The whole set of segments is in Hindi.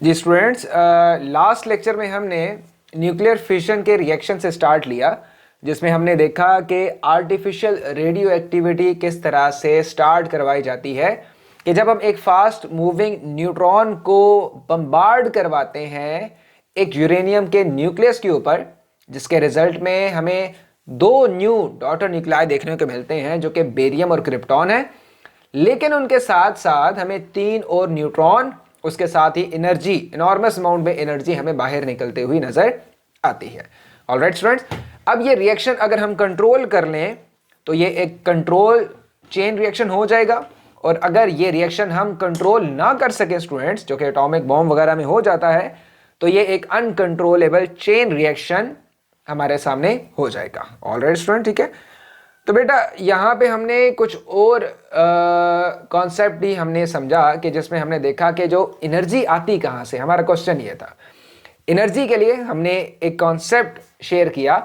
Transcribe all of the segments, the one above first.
जी स्टूडेंट्स, लास्ट लेक्चर में हमने न्यूक्लियर फिशन के रिएक्शन से स्टार्ट लिया, जिसमें हमने देखा कि आर्टिफिशियल रेडियो एक्टिविटी किस तरह से स्टार्ट करवाई जाती है कि जब हम एक फास्ट मूविंग न्यूट्रॉन को बम्बार्ड करवाते हैं एक यूरेनियम के न्यूक्लियस के ऊपर, जिसके रिजल्ट में हमें दो न्यू डॉटर न्यूक्लियाई देखने को मिलते हैं जो कि बेरियम और क्रिप्टॉन है। लेकिन उनके साथ साथ हमें तीन और न्यूट्रॉन, उसके साथ ही एनर्जी, इनॉर्मस अमाउंट में एनर्जी हमें बाहर निकलते हुई नजर आती है। ऑलराइट स्टूडेंट्स, अब ये रिएक्शन अगर हम कंट्रोल कर लें तो ये एक कंट्रोल चेन रिएक्शन हो जाएगा, और अगर ये रिएक्शन हम कंट्रोल ना कर सके स्टूडेंट्स, जो कि एटॉमिक बॉम्ब वगैरह में हो जाता है, तो ये एक अनकंट्रोलेबल चेन रिएक्शन हमारे सामने हो जाएगा। ऑलराइट स्टूडेंट, ठीक है। तो बेटा यहाँ पे हमने कुछ और कॉन्सेप्ट भी हमने समझा कि जिसमें हमने देखा कि जो एनर्जी आती कहाँ से, हमारा क्वेश्चन ये था। एनर्जी के लिए हमने एक कॉन्सेप्ट शेयर किया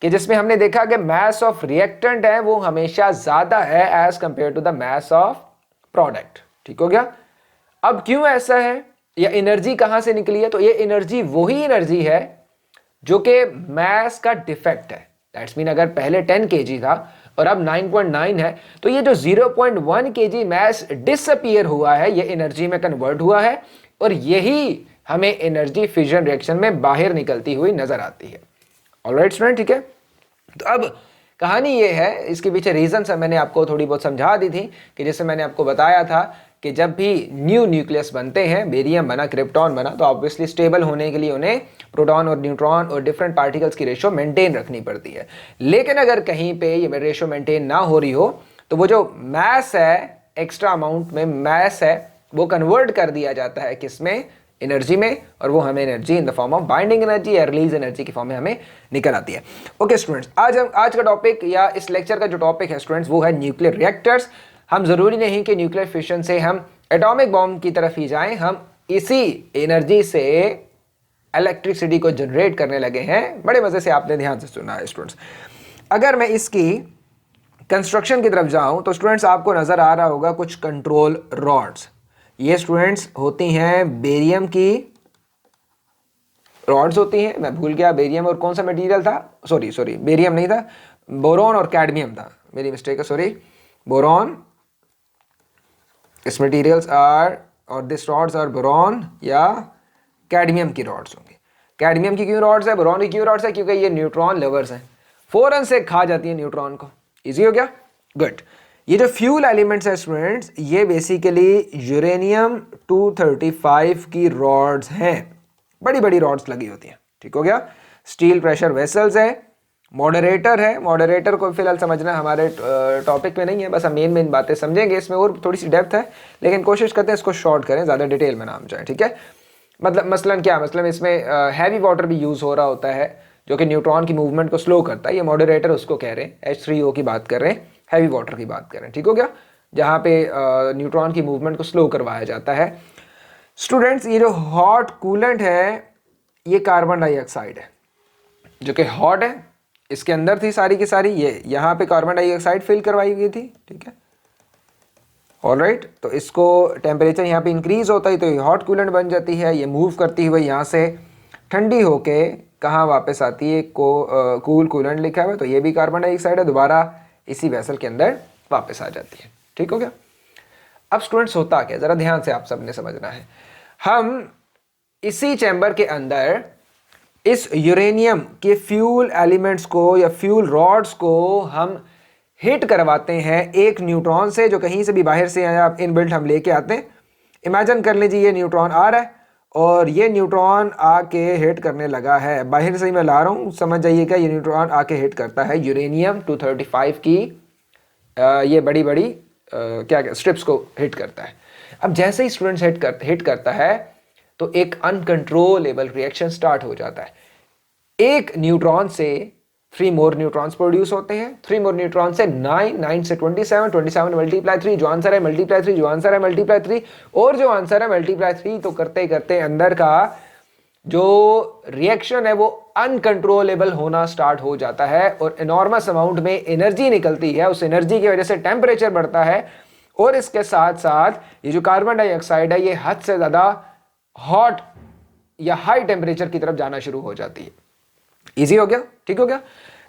कि जिसमें हमने देखा कि मास ऑफ रिएक्टेंट है वो हमेशा ज़्यादा है as compare to the mass of product. ठीक हो गया। अब क्यों ऐसा है या एनर्जी कहाँ से निकली है, तो ये एनर्जी वही एनर्जी है जो कि मास का डिफेक्ट है। दैट्स मीन अगर पहले 10 kg था और अब 9.9 है, तो ये जो 0.1 kg मास डिसअपीयर हुआ है ये एनर्जी में कन्वर्ट हुआ है, और यही हमें एनर्जी फिजन रिएक्शन में बाहर निकलती हुई नजर आती है। ऑलराइट स्टूडेंट, ठीक है। तो अब कहानी ये है, इसके पीछे रीजन मैंने आपको थोड़ी बहुत समझा दी थी कि जैसे मैंने आपको बताया था कि जब भी न्यू न्यूक्लियस बनते हैं, बेरियम बना, क्रिप्टॉन बना, तो ऑब्वियसली स्टेबल होने के लिए उन्हें प्रोटॉन और न्यूट्रॉन और डिफरेंट पार्टिकल्स की रेशो मेंटेन रखनी पड़ती है। लेकिन अगर कहीं पे ये रेशो मेंटेन ना हो रही हो तो वो जो मैस है, एक्स्ट्रा अमाउंट में मैस है, वो कन्वर्ट कर दिया जाता है किसमें, एनर्जी में, और वो हमें energy in the form of binding energy या रिलीज एनर्जी की फॉर्म में हमें निकल आती है। ओके स्टूडेंट्स, आज का टॉपिक या इस लेक्चर का जो टॉपिक है स्टूडेंट्स वो है न्यूक्लियर रिएक्टर्स। हम जरूरी नहीं कि न्यूक्लियर फिशन से हम एटॉमिक बॉम्ब की तरफ ही जाएं, हम इसी एनर्जी से इलेक्ट्रिसिटी को जनरेट करने लगे हैं। बड़े मजे से आपने ध्यान से सुना है स्टूडेंट्स। अगर मैं इसकी कंस्ट्रक्शन की तरफ जाऊं तो स्टूडेंट्स आपको नजर आ रहा होगा कुछ कंट्रोल रॉड्स। ये स्टूडेंट्स होती हैं बेरियम की रॉड्स होती हैं। मैं भूल गया बेरियम और कौन सा मटेरियल था, सॉरी बेरियम नहीं था, बोरॉन और कैडमियम था, मेरी मिस्टेक है, सॉरी, बोरॉन। इस मटेरियल्स आर और दिस रॉड्स आर बोरॉन या कैडमियम की रॉड्स होंगी। कैडमियम की क्यों रॉड्स है, बोरॉन की क्यों रॉड्स है, क्योंकि ये न्यूट्रॉन लवर्स हैं, फौरन से खा जाती है न्यूट्रॉन को। इजी हो गया, गुड। ये जो फ्यूल एलिमेंट्स है स्टूडेंट्स, ये बेसिकली यूरेनियम 235 की रॉड्स हैं, बड़ी बड़ी रॉड्स लगी होती हैं। ठीक हो गया। स्टील प्रेशर वेसल्स है, मॉडरेटर है। मॉडरेटर को फिलहाल समझना हमारे टॉपिक में नहीं है, बस हम मेन बातें समझेंगे। इसमें और थोड़ी सी डेप्थ है, लेकिन कोशिश करते हैं इसको शॉर्ट करें, ज़्यादा डिटेल में ना हम जाए। ठीक है। मतलब मसलन क्या, मतलब इसमें हैवी वाटर भी यूज़ हो रहा होता है जो कि न्यूट्रॉन की मूवमेंट को स्लो करता है। ये मॉडरेटर उसको कह रहे हैं, H3O की बात कर रहे हैं, हैवी वाटर की बात कर रहे हैं। ठीक हो गया, जहाँ पे न्यूट्रॉन की मूवमेंट को स्लो करवाया जाता है। स्टूडेंट्स, ये जो हॉट कूलेंट है ये कार्बन डाइऑक्साइड है, जो कि हॉट है, इसके अंदर थी सारी की सारी, ये यहाँ पे कार्बन डाइऑक्साइड फिल करवाई गई थी। ठीक है, ऑलराइट। तो इसको टेम्परेचर यहाँ पे इंक्रीज होता है तो ये हॉट कूलेंट बन जाती है। ये मूव करती हुई यहाँ से ठंडी होके कहाँ वापस आती है, कूल कूलेंट लिखा हुआ है, तो ये भी कार्बन डाइऑक्साइड है, दोबारा इसी वेसल के अंदर वापस आ जाती है। ठीक हो गया। अब स्टूडेंट्स होता क्या, जरा ध्यान से आप सबने समझना है। हम इसी चैम्बर के अंदर इस यूरेनियम के फ्यूल एलिमेंट्स को या फ्यूल रॉड्स को हम हिट करवाते हैं एक न्यूट्रॉन से, जो कहीं से भी बाहर से आया, इनबिल्ट हम लेके आते हैं। इमेजिन कर लीजिए ये न्यूट्रॉन आ रहा है और ये न्यूट्रॉन आके हिट करने लगा है, बाहर से ही मैं ला रहा हूँ, समझ जाइएगा। ये न्यूट्रॉन आके हिट करता है यूरेनियम 235 की ये बड़ी बड़ी क्या स्ट्रिप्स को हिट करता है। अब जैसे ही स्टूडेंट्स हिट करता है तो एक अनकंट्रोलेबल रिएक्शन स्टार्ट हो जाता है। एक न्यूट्रॉन से 3 मोर न्यूट्रॉन्स प्रोड्यूस होते हैं, 3 मोर न्यूट्रॉन से 9 से 27 मल्टीप्लाई 3 जो आंसर है, मल्टीप्लाई 3 जो आंसर है, मल्टीप्लाई 3 और जो आंसर है मल्टीप्लाई 3। तो करते करते अंदर का जो रिएक्शन है वो अनकंट्रोलेबल होना स्टार्ट हो जाता है और इनॉर्मस अमाउंट में एनर्जी निकलती है। उस एनर्जी की वजह से टेम्परेचर बढ़ता है और इसके साथ साथ ये जो कार्बन डाइऑक्साइड है ये हद से ज़्यादा हॉट या हाई टेम्परेचर की तरफ जाना शुरू हो जाती है। इजी हो गया, ठीक हो गया।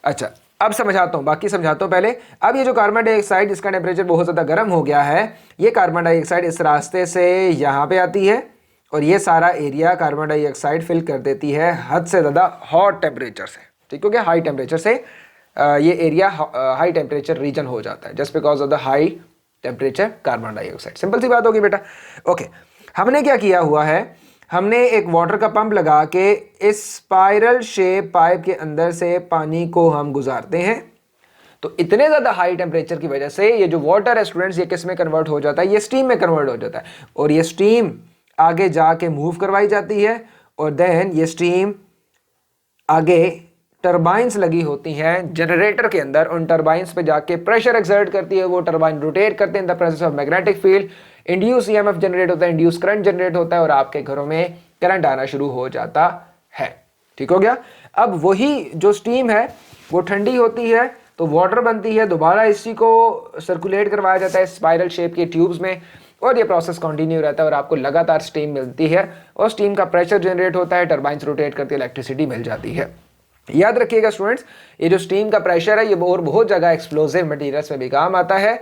अच्छा, अब समझाता हूँ, बाकी समझाता हूँ पहले। अब ये जो कार्बन डाइऑक्साइड, इसका टेम्परेचर बहुत ज़्यादा गर्म हो गया है, ये कार्बन डाइऑक्साइड इस रास्ते से यहाँ पे आती है और ये सारा एरिया कार्बन डाइऑक्साइड फिल कर देती है हद से ज़्यादा हॉट टेम्परेचर से, ठीक हो गया। हाई टेम्परेचर से ये एरिया हाई टेम्परेचर रीजन हो जाता है just because of the high temperature carbon dioxide. Simple सी बात होगी बेटा। ओके, हमने क्या किया हुआ है, हमने एक वाटर का पंप लगा के इस स्पाइरल शेप पाइप के अंदर से पानी को हम गुजारते हैं। तो इतने ज़्यादा हाई टेम्परेचर की वजह से ये जो वाटर है स्टूडेंट्स, ये किस में कन्वर्ट हो जाता है, ये स्टीम में कन्वर्ट हो जाता है और ये स्टीम आगे जाके मूव करवाई जाती है और देन ये स्टीम आगे टरबाइंस लगी होती हैं जनरेटर के अंदर, उन टरबाइंस पे जाके प्रेशर एक्सर्ट करती है, वो टरबाइन रोटेट करते हैं in the presence of magnetic field, induce EMF generate होता है, इंड्यूस करंट जनरेट होता है और आपके घरों में करंट आना शुरू हो जाता है, ठीक हो गया। अब वही जो स्टीम है वो ठंडी होती है तो वाटर बनती है, दोबारा इसी को सर्कुलेट करवाया जाता है स्पाइरल शेप के ट्यूब्स में और ये प्रोसेस कंटिन्यू रहता है और आपको लगातार स्टीम मिलती है और स्टीम का प्रेशर जनरेट होता है, टरबाइंस रोटेट करती है, इलेक्ट्रिसिटी मिल जाती है। याद रखिएगा स्टूडेंट्स, ये जो स्टीम का प्रेशर है ये और बहुत जगह एक्सप्लोसिव मटेरियल्स में भी काम आता है,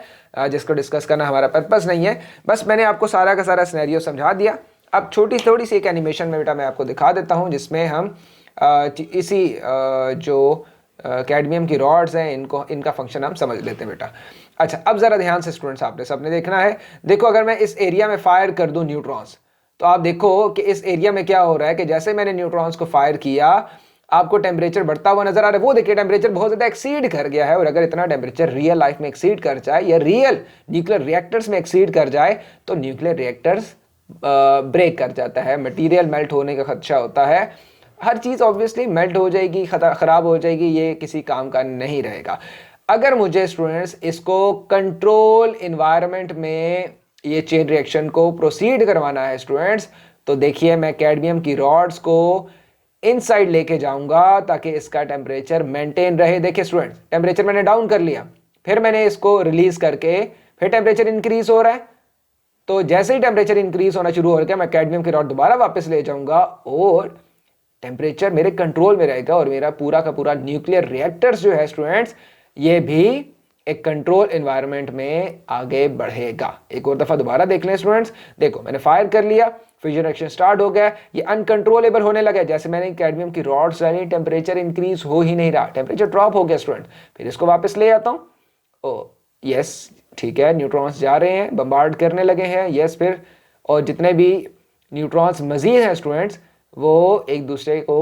जिसको डिस्कस करना हमारा पर्पस नहीं है। बस मैंने आपको सारा का सारा सिनेरियो समझा दिया। अब थोड़ी सी एक एनिमेशन में बेटा मैं आपको दिखा देता हूँ जिसमें हम इसी जो कैडमियम की रॉड्स हैं इनका फंक्शन हम समझ लेते हैं बेटा। अच्छा, अब जरा ध्यान से स्टूडेंट्स आपने सबने देखना है। देखो, अगर मैं इस एरिया में फायर कर दूं न्यूट्रॉन्स, तो आप देखो कि इस एरिया में क्या हो रहा है कि जैसे मैंने न्यूट्रॉन्स को फायर किया आपको टेम्परेचर बढ़ता हुआ नजर आ रहा है। वो देखिए टेम्परेचर बहुत ज्यादा एक्सीड कर गया है और अगर इतना टेम्परेचर रियल लाइफ में एक्सीड कर जाए या रियल न्यूक्लियर रिएक्टर्स में एक्सीड कर जाए तो न्यूक्लियर रिएक्टर्स ब्रेक कर जाता है, मटीरियल मेल्ट होने का खदशा होता है, हर चीज़ ऑब्वियसली मेल्ट हो जाएगी, ख़राब हो जाएगी, ये किसी काम का नहीं रहेगा। अगर मुझे स्टूडेंट्स इसको कंट्रोल इन्वायरमेंट में ये चेन रिएक्शन को प्रोसीड करवाना है स्टूडेंट्स, तो देखिए मैं कैडमियम की रॉड्स को इनसाइड लेके जाऊंगा ताकि इसका टेम्परेचर मेंटेन रहे। देखिए स्टूडेंट्स, टेम्परेचर मैंने डाउन कर लिया, फिर मैंने इसको रिलीज करके फिर टेम्परेचर इंक्रीज हो रहा है, तो जैसे ही टेम्परेचर इंक्रीज होना शुरू हो गया मैं कैडमियम की रॉड दोबारा वापस ले जाऊंगा और टेम्परेचर मेरे कंट्रोल में रहेगा और मेरा पूरा का पूरा न्यूक्लियर रिएक्टर्स जो है स्टूडेंट्स ये भी एक कंट्रोल एनवायरनमेंट में आगे बढ़ेगा। एक और दफा दोबारा देख लें स्टूडेंट्स, देखो मैंने फायर कर लिया, फ्यूजन रिएक्शन स्टार्ट हो गया, ये अनकंट्रोलेबल होने लगा। जैसे मैंने कैडमियम की रॉड्स डाली टेम्परेचर इंक्रीज हो ही नहीं रहा, टेम्परेचर ड्रॉप हो गया स्टूडेंट। फिर इसको वापस ले आता हूँ, ओ यस ठीक है, न्यूट्रॉन्स जा रहे हैं, बम्बार्ड करने लगे हैं, यस फिर और जितने भी न्यूट्रॉन्स मजीद हैं स्टूडेंट्स वो एक दूसरे को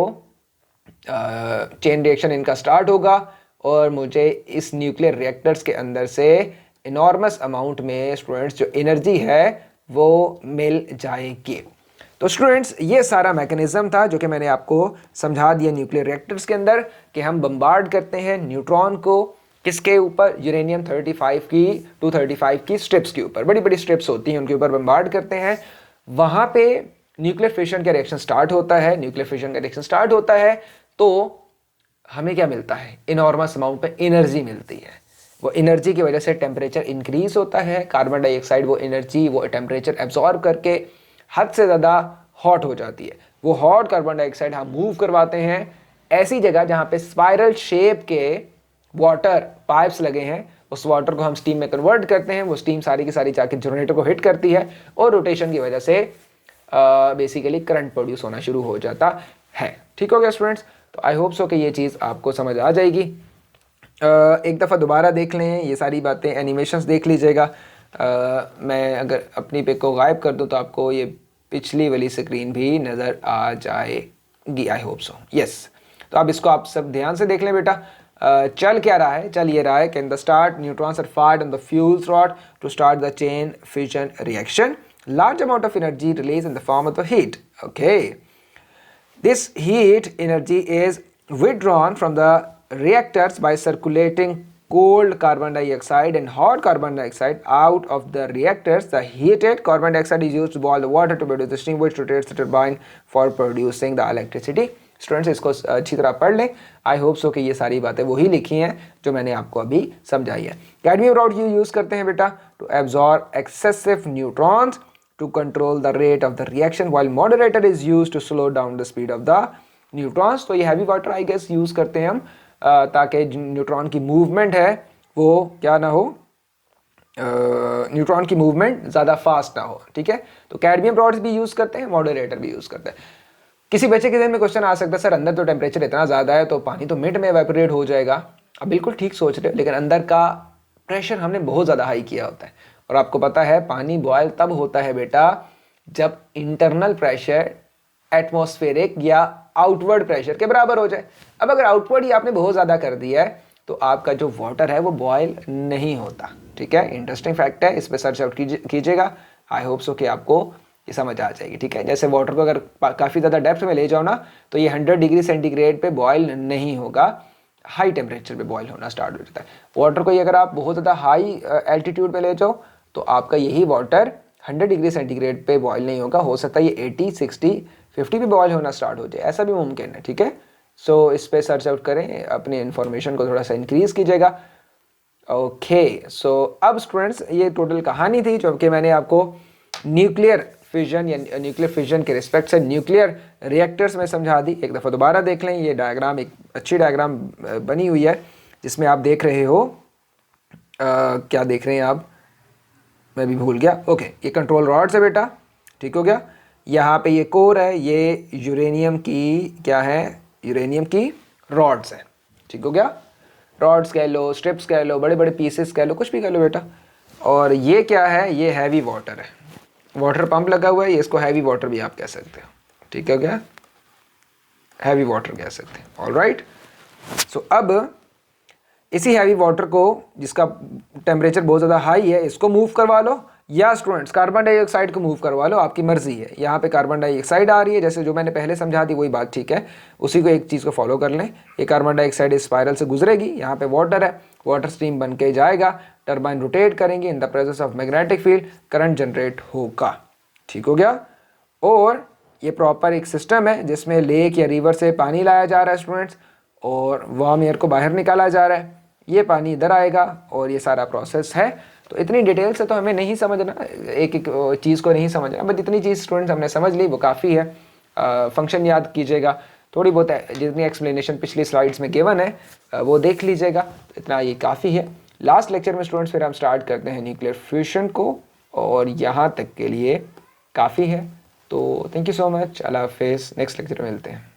चेन रिएक्शन इनका स्टार्ट होगा और मुझे इस न्यूक्लियर रिएक्टर्स के अंदर से इनॉर्मस अमाउंट में स्टूडेंट्स जो एनर्जी है वो मिल जाएगी। तो स्टूडेंट्स ये सारा मैकेनिज्म था जो कि मैंने आपको समझा दिया न्यूक्लियर रिएक्टर्स के अंदर कि हम बम्बार्ड करते हैं न्यूट्रॉन को किसके ऊपर, यूरेनियम 35 की 235 की स्ट्रिप्स के ऊपर, बड़ी बड़ी स्ट्रिप्स होती हैं उनके ऊपर बम्बार्ड करते हैं। वहाँ पे न्यूक्लियर फिशन का रिएक्शन स्टार्ट होता है, न्यूक्लियर फिशन का रिएक्शन स्टार्ट होता है तो हमें क्या मिलता है, इनॉर्मस अमाउंट पे एनर्जी मिलती है। वो एनर्जी की वजह से टेम्परेचर इंक्रीज होता है, कार्बन डाइऑक्साइड वो एनर्जी वो टेम्परेचर एब्जॉर्ब करके हद से ज़्यादा हॉट हो जाती है। वो हॉट कार्बन डाइऑक्साइड हम मूव करवाते हैं ऐसी जगह जहाँ पे स्पाइरल शेप के वाटर पाइप्स लगे हैं, उस वाटर को हम स्टीम में कन्वर्ट करते हैं, वो स्टीम सारी की सारी जाके जनरेटर को हिट करती है और रोटेशन की वजह से बेसिकली करंट प्रोड्यूस होना शुरू हो जाता है। ठीक हो गया स्टूडेंट्स, तो आई होप सो कि ये चीज़ आपको समझ आ जाएगी। एक दफ़ा दोबारा देख लें ये सारी बातें, एनिमेशंस देख लीजिएगा। मैं अगर अपनी पिक को गायब कर दूं तो आपको ये पिछली वाली स्क्रीन भी नज़र आ जाएगी, आई होप सो, यस। तो अब इसको आप सब ध्यान से देख लें बेटा। चल क्या रहा है, चल ये रहा है कि in the start neutrons are fired on the fuel rod to start the chain fission reaction, large amount of energy released in the form of the heat. Okay, this heat energy is withdrawn from the reactors by circulating cold carbon dioxide and hot carbon dioxide out of the reactors. The heated carbon dioxide is used to boil the water to produce the steam which rotates the turbine for producing the electricity. Students इसको अच्छी तरह पढ़ लें, आई होप सो कि ये सारी बातें वही लिखी हैं जो मैंने आपको अभी समझाई है। कैडमियम रॉड यूज़ करते हैं बेटा to absorb excessive neutrons to control the rate of the reaction while moderator is used to slow down the speed of the neutrons। तो ये heavy water I guess use करते हैं हम ताकि न्यूट्रॉन की मूवमेंट है वो क्या ना हो, न्यूट्रॉन की मूवमेंट ज़्यादा फास्ट ना हो। ठीक है, तो कैडमियम रॉड्स भी यूज़ करते हैं, मॉडरेटर भी यूज़ करते हैं। किसी बच्चे के दिन में क्वेश्चन आ सकता है सर अंदर तो टेम्परेचर इतना ज़्यादा है तो पानी तो मिनट में एवेपोरेट हो जाएगा। अब बिल्कुल ठीक सोच रहे हो, लेकिन अंदर का प्रेशर हमने बहुत ज़्यादा हाई किया होता है और आपको पता है पानी बॉयल तब होता है बेटा जब इंटरनल प्रेशर एटमॉस्फेरिक या आउटवर्ड प्रेशर के बराबर हो जाए। अब अगर आउटवर्ड ही आपने बहुत ज़्यादा कर दिया है तो आपका जो वाटर है वो बॉयल नहीं होता। ठीक है, इंटरेस्टिंग फैक्ट है, इस पर सर्च आउट कीजिएगा। आई होप सो कि आपको ये समझ आ जाएगी। ठीक है, जैसे वाटर को अगर काफ़ी ज़्यादा डेप्थ में ले जाओ ना तो ये 100 डिग्री सेंटीग्रेड पे बॉयल नहीं होगा, हाई टेम्परेचर पे बॉयल होना स्टार्ट हो जाता है। वाटर को ही अगर आप बहुत ज़्यादा हाई एल्टीट्यूड पे ले जाओ तो आपका यही वाटर 100 डिग्री सेंटीग्रेड पे बॉयल नहीं होगा, हो सकता है ये 80, 60, 50 पे बॉयल होना स्टार्ट हो जाए, ऐसा भी मुमकिन है। ठीक है, सो इस पर सर्च आउट करें, अपनी इन्फॉर्मेशन को थोड़ा सा इंक्रीज़ कीजिएगा। ओके, सो अब स्टूडेंट्स ये टोटल कहानी थी जो कि मैंने आपको न्यूक्लियर फिजन या न्यूक्लियर फिजन के रिस्पेक्ट से न्यूक्लियर रिएक्टर्स में समझा दी। एक दफ़ा दोबारा देख लें, ये डायग्राम एक अच्छी डायग्राम बनी हुई है जिसमें आप देख रहे हो क्या देख रहे हैं आप, मैं भी भूल गया। ओके, ये कंट्रोल रॉड्स है बेटा, ठीक हो गया। यहाँ पे ये कोर है, ये यूरेनियम की क्या है, यूरेनियम की रॉड्स है। ठीक हो गया, रॉड्स कह लो, स्ट्रिप्स कह लो, बड़े बड़े पीसेस कह लो, कुछ भी कह लो बेटा। और ये क्या है, ये हैवी वाटर है, वाटर पंप लगा हुआ है, ये इसको हैवी वाटर भी आप कह सकते हो। ठीक है क्या, हैवी वाटर कह सकते हैं। ऑलराइट, सो अब इसी हैवी वाटर को जिसका टेम्परेचर बहुत ज़्यादा हाई है इसको मूव करवा लो, या स्टूडेंट्स कार्बन डाइऑक्साइड को मूव करवा लो, आपकी मर्जी है। यहाँ पे कार्बन डाइऑक्साइड आ रही है, जैसे जो मैंने पहले समझा दी वही बात ठीक है, उसी को एक चीज़ को फॉलो कर लें। ये कार्बन डाइऑक्साइड इस स्पाइरल से गुजरेगी, यहाँ पे वाटर है, वाटर स्ट्रीम बन के जाएगा, टर्बाइन रोटेट करेंगे, in the presence of magnetic field current generate होगा। ठीक हो गया, और ये प्रॉपर एक सिस्टम है जिसमें लेक या रिवर से पानी लाया जा रहा है स्टूडेंट्स, और वार्म एयर को बाहर निकाला जा रहा है, ये पानी इधर आएगा और ये सारा प्रोसेस है। तो इतनी डिटेल से तो हमें नहीं समझना, एक एक चीज़ को नहीं समझना, बट इतनी चीज़ स्टूडेंट्स हमने समझ ली वो काफ़ी है। फंक्शन याद कीजिएगा, थोड़ी बहुत जितनी एक्सप्लेनेशन पिछली स्लाइड्स में गिवन है वो देख लीजिएगा, तो इतना ये काफ़ी है। लास्ट लेक्चर में स्टूडेंट्स फिर हम स्टार्ट करते हैं न्यूक्लियर फ्यूशन को, और यहाँ तक के लिए काफ़ी है। तो थैंक यू सो मच, अल्लाह हाफिज़, नेक्स्ट लेक्चर में मिलते हैं।